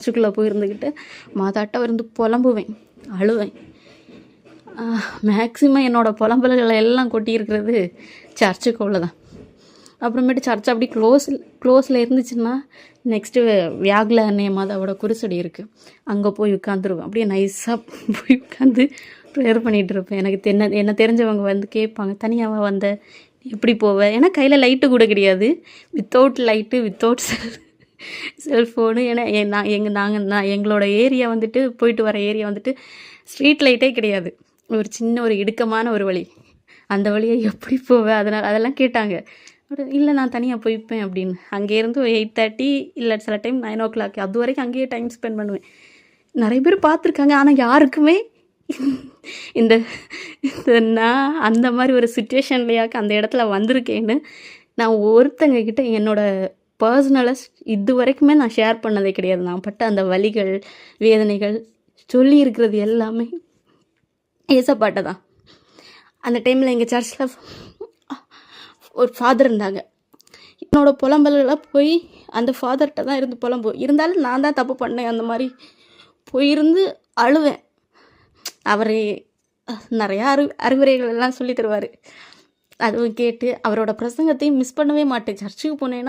சர்ச்சுக்குள்ளே போயிருந்துக்கிட்டு மாதாட்ட இருந்து புலம்புவேன், அழுவேன். மேக்ஸிமம் என்னோடய புலம்பல்களை எல்லாம் கொட்டியிருக்கிறது சர்ச்சுக்குள்ளே தான். அப்புறமேட்டு சர்ச் அப்படி க்ளோஸில் இருந்துச்சுன்னா நெக்ஸ்ட்டு வியாகுல அன்னைய மாதாவோட குருசடி இருக்குது, அங்கே போய் உட்காந்துருவேன். அப்படியே நைஸாக போய் உட்காந்து ப்ரேயர் பண்ணிகிட்டு இருப்பேன். எனக்கு என்ன தெரிஞ்சவங்க வந்து கேட்பாங்க, தனியாக வந்த எப்படி போவேன்? ஏன்னா கையில் லைட்டு கூட கிடையாது, வித்தவுட் லைட்டு வித்தவுட் செல்ஃபோனு. ஏன்னா எங்களோட ஏரியா வந்துட்டு போயிட்டு வர ஏரியா வந்துட்டு ஸ்ட்ரீட் லைட்டே கிடையாது, ஒரு சின்ன ஒரு இடுக்கமான ஒரு வழி. அந்த வழியை எப்படி போவேன்? அதெல்லாம் கேட்டாங்க. இல்லை நான் தனியாக போய்ப்பேன் அப்படின்னு. அங்கேருந்து 8:30 இல்லை சில டைம் 9 o'clock அது வரைக்கும் அங்கேயே டைம் ஸ்பெண்ட் பண்ணுவேன். நிறைய பேர் பார்த்துருக்காங்க, ஆனால் யாருக்குமே இந்த நான் அந்த மாதிரி ஒரு சுச்சுவேஷன்லையாக்க அந்த இடத்துல வந்திருக்கேன்னு நான் ஒருத்தங்க கிட்ட என்னோடய பர்சனலாக இது வரைக்குமே நான் ஷேர் பண்ணதே கிடையாது. நான் பட்ட அந்த வலிகள் வேதனைகள் சொல்லி இருக்கிறது எல்லாமே ஏசப்பாட்ட தான். அந்த டைமில் எங்கள் சர்ச்சில் ஒரு ஃபாதர் இருந்தாங்க. என்னோடய புலம்பல்களாக போய் அந்த ஃபாதர்கிட்ட தான் இருந்து புலம்பு. இருந்தாலும் நான் தான் தப்பு பண்ணேன் அந்த மாதிரி போயிருந்து அழுவேன். அவர் நிறையா அறிவுரைகள் எல்லாம் சொல்லி தருவார். அதுவும் கேட்டு அவரோட பிரசங்கத்தையும் மிஸ் பண்ணவே மாட்டேன். சர்ச்சுக்கு போனேன்னா